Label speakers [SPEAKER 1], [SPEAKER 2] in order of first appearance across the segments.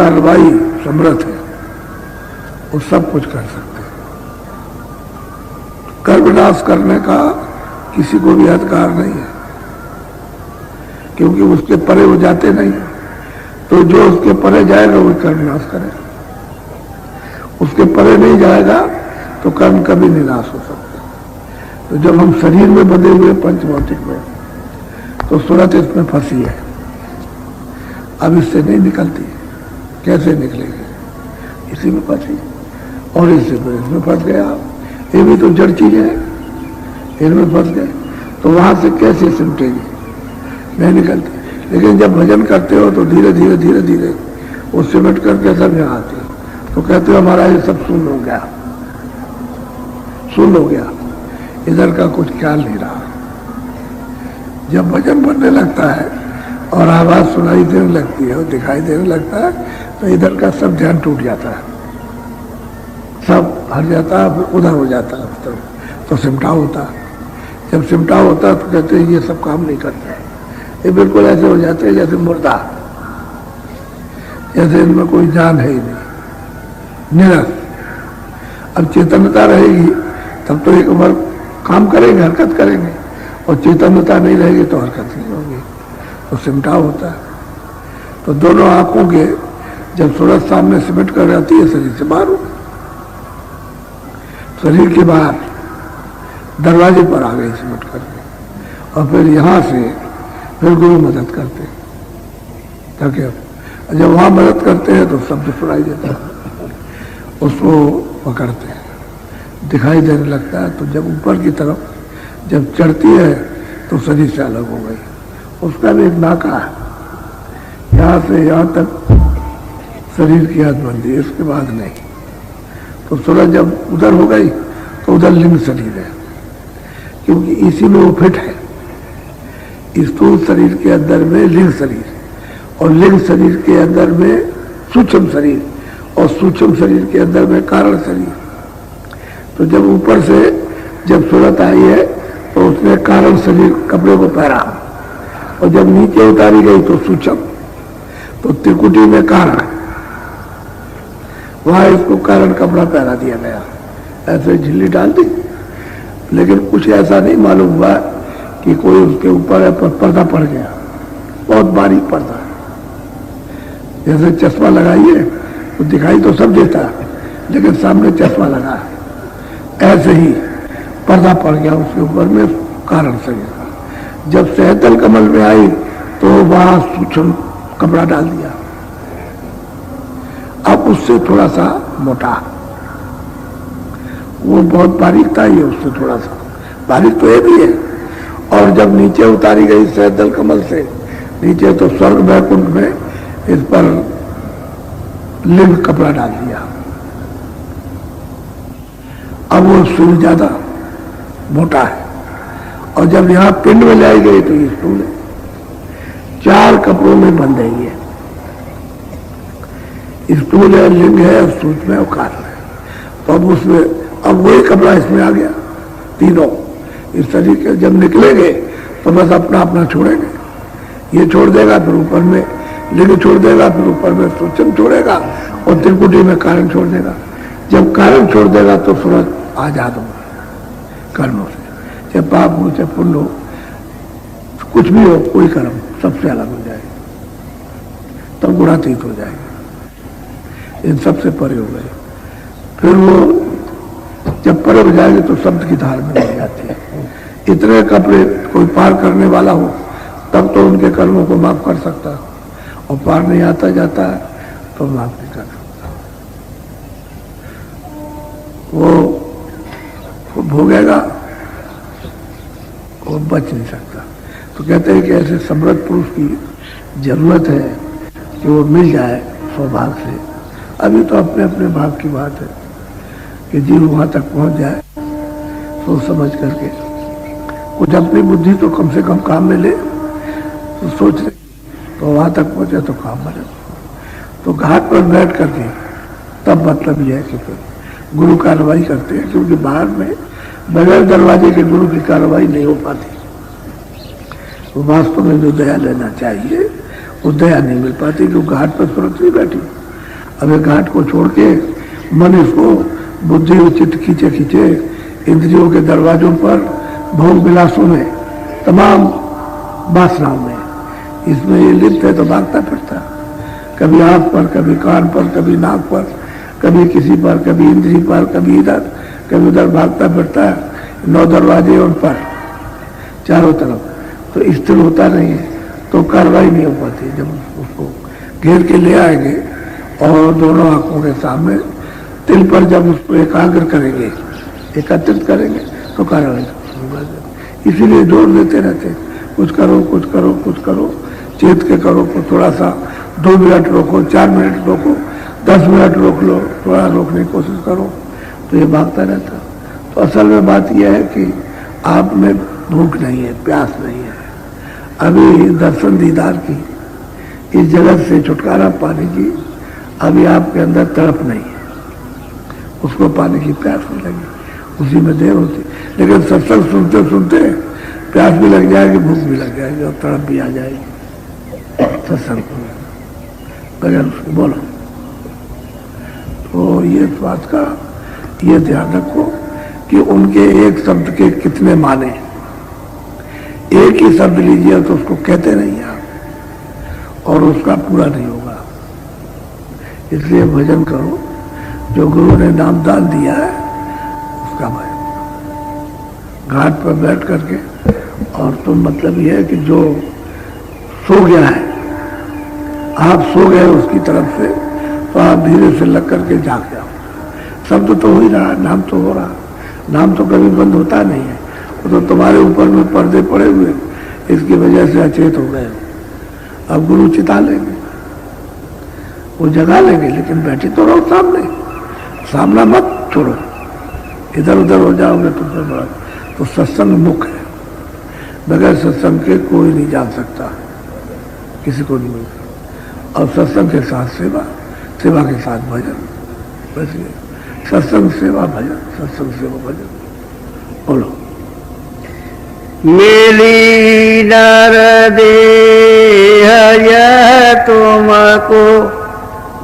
[SPEAKER 1] कार्रवाई समर्थ है, वो सब कुछ कर सकते हैं। कर्म विनाश करने का किसी को भी अधिकार नहीं है, क्योंकि उसके परे वो जाते नहीं। तो जो उसके परे जाएगा वो कर्म विनाश करे, उसके परे नहीं जाएगा तो कर्म कभी नहीं नाश हो सकता। तो जब हम शरीर में बंधे हुए पंचभौतिक में, तो सूरत इसमें फंसी है, अब इससे नहीं निकलती। कैसे निकलेगी? इसी में फंसी, और इससे फिर इसमें फंस गया। ये भी तो जड़ चीजें हैं, इनमें फंस गए तो वहां से कैसे सिमटेगी? नहीं निकलती। लेकिन जब भजन करते हो तो धीरे धीरे धीरे धीरे वो सिमट करके सब यहाँ आती है। तो कहते हो हमारा ये सब शून्य हो गया, शून्य हो गया, इधर का कुछ ख्याल नहीं रहा। जब भजन बनने लगता है और आवाज सुनाई देने लगती है और दिखाई देने लगता है, तो इधर का सब ध्यान टूट जाता है, सब हट जाता है, फिर उधर हो जाता है। तो सिमटाव होता है। जब सिमटाव होता है तो कहते हैं ये सब काम नहीं करते, ये बिल्कुल ऐसे हो जाते हैं जैसे मुर्दा, जैसे इनमें कोई जान है ही नहीं, निरस। अब चेतनता रहेगी तब तो एक उम्र काम करेंगे, हरकत करेंगे, और चेतनता नहीं रहेगी तो हरकत नहीं होगी, तो सिमटाव होता है। तो दोनों आंखों के जब सूरज सामने सिमट कर जाती है, शरीर से बाहर हो, शरीर के बाहर दरवाजे पर आ गई सिमट करके, और फिर यहाँ से फिर गुरु मदद करते हैं। ताकि जब वहाँ मदद करते हैं तो शब्द सुनाई देता है, उसको पकड़ते हैं, दिखाई देने लगता है। तो जब ऊपर की तरफ जब चढ़ती है तो शरीर से अलग हो गई। उसका भी एक नाका है, यहाँ से यहाँ तक शरीर की हदबंदी, इसके बाद नहीं। तो सूरज जब उधर हो गई तो उधर लिंग शरीर है, क्योंकि इसी में वो फिट है। स्थूल शरीर के अंदर में लिंग शरीर, और लिंग शरीर के अंदर में सूक्ष्म शरीर, और सूक्ष्म शरीर के अंदर में कारण शरीर। तो जब ऊपर से जब सूरत आई है तो उसने कारण शरीर कपड़े को पहना, और जब नीचे उतारी गई तो सूक्ष्म, तो त्रिकुटी में कारण, वहां इसको कारण कपड़ा पहना दिया गया, ऐसे झिल्ली डाल दी। लेकिन कुछ ऐसा नहीं मालूम हुआ कि कोई उसके ऊपर है, पर पर्दा पड़ गया, बहुत बारीक पर्दा है। जैसे चश्मा लगाइए तो दिखाई तो सब देता है, लेकिन सामने चश्मा लगा है, ऐसे ही पर्दा पड़ गया उसके ऊपर में कारण शरीर का। जब सहतल कमल में आई तो वहां सूक्ष्म कपड़ा डाल दिया, अब उससे थोड़ा सा मोटा, वो बहुत बारीक था, ये उससे थोड़ा सा बारीक तो ये भी है। और जब नीचे उतारी गई सहतल कमल से नीचे, तो स्वर्ग वैकुंठ में इस पर लिंग कपड़ा डाल दिया। अब वो सूर्य ज्यादा मोटा है, और जब यहाँ पिंड में लाई गई तो ये स्थूल है। 4 कपड़ों में बंध रही है, स्थूल है, लिंग है, और सूक्ष्म है, और कारण है। तो अब उसमें अब वही कपड़ा इसमें आ गया, तीनों इस शरीर के जब निकलेंगे तो बस अपना अपना छोड़ेंगे। ये छोड़ देगा, फिर ऊपर में लिंग छोड़ देगा, फिर ऊपर में सूक्ष्म छोड़ेगा, और त्रिकुटी में कारण छोड़ देगा। जब कारण छोड़ देगा तो सूरज आजाद होगा कर्मों से, चाहे पाप हो चाहे पुण्य हो, कुछ भी हो, कोई कर्म सबसे अलग हो जाएगा, तब गुणातीत हो जाएगा, इन सबसे परे हो गए। फिर वो जब परे हो जाएंगे तो शब्द की धार में मिल जाती है। इतने कपड़े कोई पार करने वाला हो तब तो उनके कर्मों को माफ कर सकता, और पार नहीं आता जाता है तो माफ नहीं कर सकता। वो भोगेगा, वो बच नहीं सकता। तो कहते हैं कि ऐसे समृद्ध पुरुष की जरूरत है कि वो मिल जाए सौभाग्य से। अभी तो अपने अपने भाग की बात है कि जीव वहां तक पहुंच जाए सोच समझ करके, कुछ अपनी बुद्धि तो कम से कम काम में ले, तो सोच ले तो वहां तक पहुंचे तो काम बने। तो घाट पर बैठ करके तब मतलब यह है कि फिर गुरु कार्रवाई करते हैं, क्योंकि बाहर में बगैर दरवाजे के गुरु की कार्रवाई नहीं हो पाती। वास्तव में जो दया लेना चाहिए वो दया नहीं मिल पाती, क्योंकि घाट पर सुरक्षित बैठी। अब एक घाट को छोड़ के मन इसको बुद्धि उचित खींचे खींचे इंद्रियों के दरवाजों पर, भोग विलासों में, तमाम वासनाओं में, इसमें ये लिप्त है तो भागता फिरता, कभी आंख पर, कभी कान पर, कभी नाक पर, कभी किसी पर, कभी इंद्री पर, कभी इधर कभी उधर भागता फिरता है। 9 दरवाजे उन पर चारों तरफ, तो स्थिर होता नहीं है, तो कार्रवाई नहीं हो पाती। जब उसको घेर के ले आएंगे और दोनों आंखों के सामने तिल पर जब उसको एकाग्र करेंगे, एकत्रित करेंगे, तो कार्रवाई होगा। इसीलिए जोर देते रहते, कुछ करो कुछ करो कुछ करो, चेत के करो, कुछ थोड़ा सा 2 मिनट रोको, 4 मिनट रोको, 10 मिनट रोक लो, थोड़ा रोकने की कोशिश करो, तो ये भागता रहता। तो असल में बात यह है कि आप में भूख नहीं है, प्यास नहीं है, अभी दर्शन दीदार की, इस जगत से छुटकारा पाने की अभी आपके अंदर तड़प नहीं है, उसको पाने की प्यास नहीं लगी, उसी में देर होती। लेकिन सत्संग सुनते सुनते प्यास भी लग जाएगी, भूख भी लग जाएगी और तड़प भी आ जाएगी सत्संग बगैर बोलो। तो ये बात का ये ध्यान रखो कि उनके एक शब्द के कितने माने। एक ही शब्द लीजिए तो उसको कहते नहीं आप, और उसका पूरा नहीं होगा। इसलिए भजन करो, जो गुरु ने नामदान दिया है उसका भजन। घाट पर बैठ करके, और तो मतलब यह है कि जो सो गया है, आप सो गए उसकी तरफ से, तो आप धीरे से लग करके जाग जाओ। शब्द तो हो ही रहा, नाम तो हो रहा, नाम तो कभी बंद होता नहीं है। वो तो तुम्हारे ऊपर में पर्दे पड़े हुए, इसकी वजह से अचेत हो गए। अब गुरु चिता लेंगे, वो जगा लेंगे, लेकिन बैठे तो रहो सामने, सामना मत छोड़ो, इधर उधर हो जाओगे तो फिर बड़ा। तो सत्संग मुख है, बगैर सत्संग के कोई नहीं जान सकता, किसी को नहीं मिलता। और सत्संग के साथ सेवा, सेवा के साथ भजन, बस ये सत्संग सेवा भजन, सत्संग सेवा भजन। बोलो।
[SPEAKER 2] मिली नर देह तुमको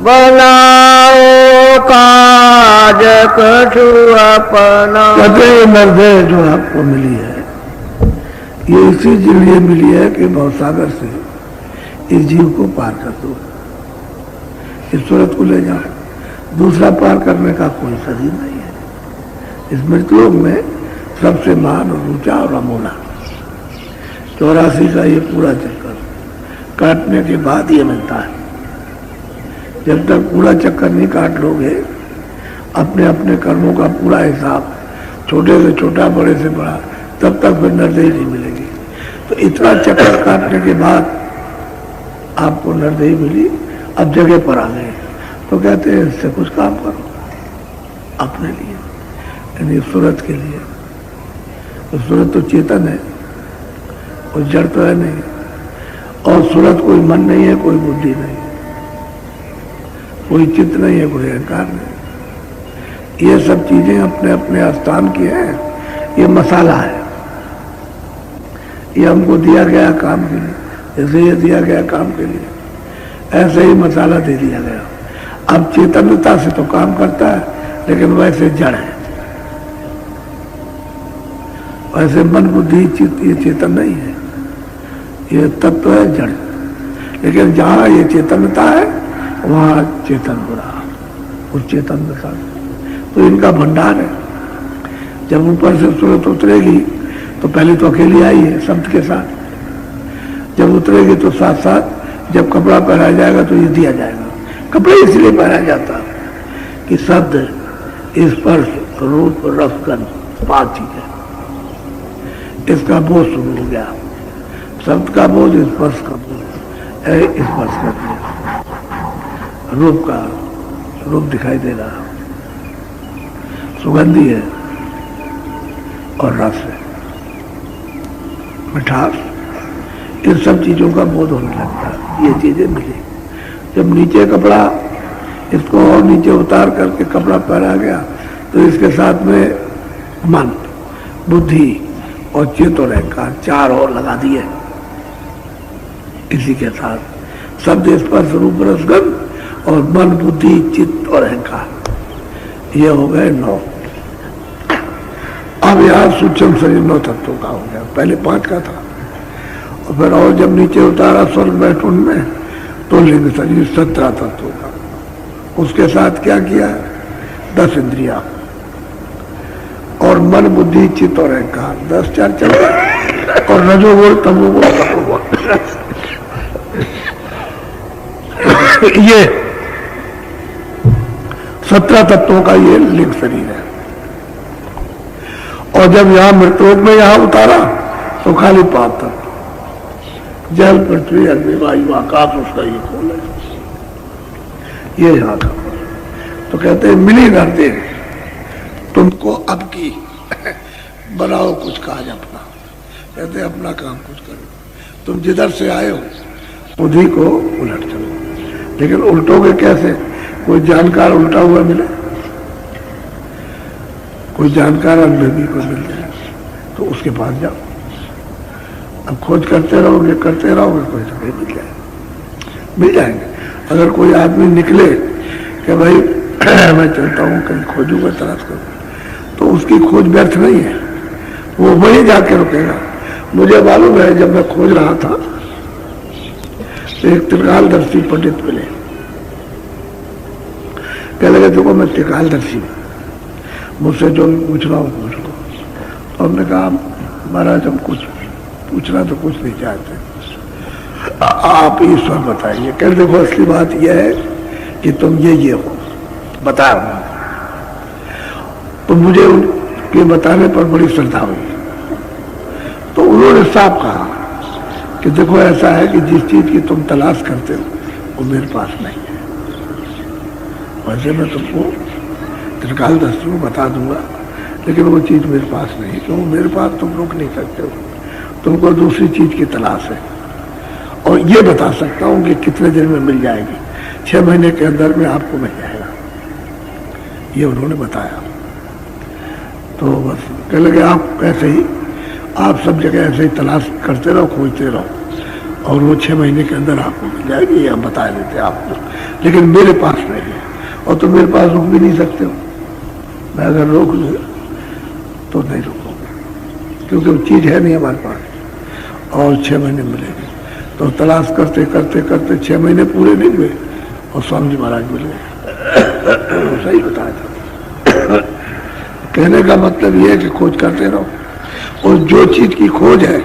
[SPEAKER 2] बनाओ काज कछु अपना।
[SPEAKER 1] कहते नरदेह जो आपको मिली है, ये इसी के लिए मिली है कि भवसागर से इस जीव को पार कर दो, इस सूरत को ले जाओ। दूसरा पार करने का कोई शरीर नहीं है। इस मृतलोक में सबसे महान और ऊंचा और अमोला 84 का ये पूरा चक्कर काटने के बाद ये मिलता है। जब तक पूरा चक्कर नहीं काट लोगे, अपने अपने कर्मों का पूरा हिसाब, छोटे से छोटा बड़े से बड़ा, तब तक फिर नरदेही नहीं मिलेगी। तो इतना चक्कर काटने के बाद आपको नरदेही मिली, अब जगह पर आ गए, तो कहते हैं इससे कुछ काम करो अपने लिए, यानी सूरत के लिए। तो सूरत तो चेतन है, कोई जड़ तो है नहीं, और सूरत कोई मन नहीं है, कोई बुद्धि नहीं, कोई चित्त नहीं है, कोई अहंकार नहीं। ये सब चीजें अपने अपने स्थान की हैं। ये मसाला है, ये हमको दिया गया काम के लिए, जैसे ये दिया गया काम के लिए, ऐसे ही मसाला दे दिया गया। अब चेतनता से तो काम करता है, लेकिन वैसे जड़ है, वैसे मन बुद्धि चित्त ये चेतन नहीं है, ये तत्व है जड़। लेकिन जहां ये चेतनता है वहां चेतन हो रहा, उस चेतन के साथ तो इनका भंडार है। जब ऊपर से सूरत उतरेगी तो पहले तो अकेली आई है शब्द के साथ, जब उतरेगी तो साथ साथ जब कपड़ा पहनाया जाएगा तो ये दिया जाएगा। कपड़े इसलिए पहनाया जाता कि शब्द, स्पर्श, रूप, रस, गंध 5 चीजें, इसका बोझ शुरू हो गया। शब्द का बोझ, स्पर्श का बोझ, स्पर्श कर दिया, रूप का रूप दिखाई दे रहा, सुगंधी है और रस है, मिठास, इन सब चीजों का बोध होने लगता है। ये चीजें मिली। जब नीचे कपड़ा, इसको और नीचे उतार करके कपड़ा पहना गया, तो इसके साथ में मन, बुद्धि और चित्त और अहंकार 4 और लगा दिए। इसी के साथ शब्द, स्पर्श, रूप, रस, गंध और मन, बुद्धि, चित्त और अहंकार, ये हो गए 9। अब यहाँ सूक्ष्म शरीर 9 तत्वों का हो गया, पहले 5 का था। और फिर और जब नीचे उतारा स्वर्ग बैठुन में, तो लिंग शरीर 17 तत्वों का। उसके साथ क्या किया? 10 इंद्रिया और मन, बुद्धि, चित्त और अहंकार, 10 4 चल गए। और रजोगुण, तमोगुण, सतोगुण, ये 17 तत्वों का ये लिंग शरीर है। और जब यहां मृतलोक में यहां उतारा तो खाली 5 तत्व, जल, पृथ्वी, अग्नि, वायु, आकाश, उसका ये खोल है, ये यहां का। तो कहते हैं मिली नरदे तुमको अब की बनाओ कुछ काज अपना। कहते हैं अपना काम कुछ करो, तुम जिधर से आए हो उन्हीं को उलट चलो। लेकिन उल्टोगे कैसे? कोई जानकार उल्टा हुआ मिले, कोई जानकार अनुभवी को मिल जाए तो उसके पास जाओ। अब खोज करते रहोगे कोई तो मिल जाए, मिल जाएंगे। अगर कोई आदमी निकले कि भाई मैं चलता हूँ कहीं खोजूंगा, तलाश करूँ, तो उसकी खोज व्यर्थ नहीं है, वो वहीं जाके रुकेगा। मुझे मालूम है जब मैं खोज रहा था तो एक त्रिकालदर्शी पंडित मिले, कह लगे देखो मैं त्रिकालदर्शी हूँ, मुझसे जो पूछ रहा हूँ पूछ लो। तो हमने कहा महाराज हम कुछ पूछना तो कुछ नहीं चाहते, आप ईश्वर बताइए। कह देखो असली बात यह है कि तुम ये हो, बता रहा हूं। तो मुझे उनके बताने पर बड़ी श्रद्धा हुई। तो उन्होंने साफ कहा कि देखो ऐसा है कि जिस चीज की तुम तलाश करते हो वो मेरे पास नहीं है। वैसे मैं तुमको त्रिकालदर्शी को बता दूंगा, लेकिन वो चीज मेरे पास नहीं, क्यों? मेरे पास तुम रोक नहीं सकते हो, तुमको दूसरी चीज की तलाश है। और ये बता सकता हूं कि कितने दिन में मिल जाएगी, 6 महीने के अंदर में आपको मिल जाएगा, ये उन्होंने बताया। तो बस कह लगे आप ऐसे ही, आप सब जगह ऐसे ही तलाश करते रहो, खोजते रहो, और वो 6 महीने के अंदर आपको मिल जाएगी, ये हम बता देते आपको। लेकिन मेरे पास नहीं है, और तुम मेरे पास रुक भी नहीं सकते हो। मैं अगर रोक लूँ तो नहीं रुकोगे, क्योंकि वो चीज है नहीं हमारे पास। और 6 महीने मिलेंगे। तो तलाश करते करते करते 6 महीने पूरे नहीं हुए और स्वामी जी महाराज मिल गए। सही बताया था। कहने का मतलब ये है कि खोज करते रहो, और जो चीज की खोज है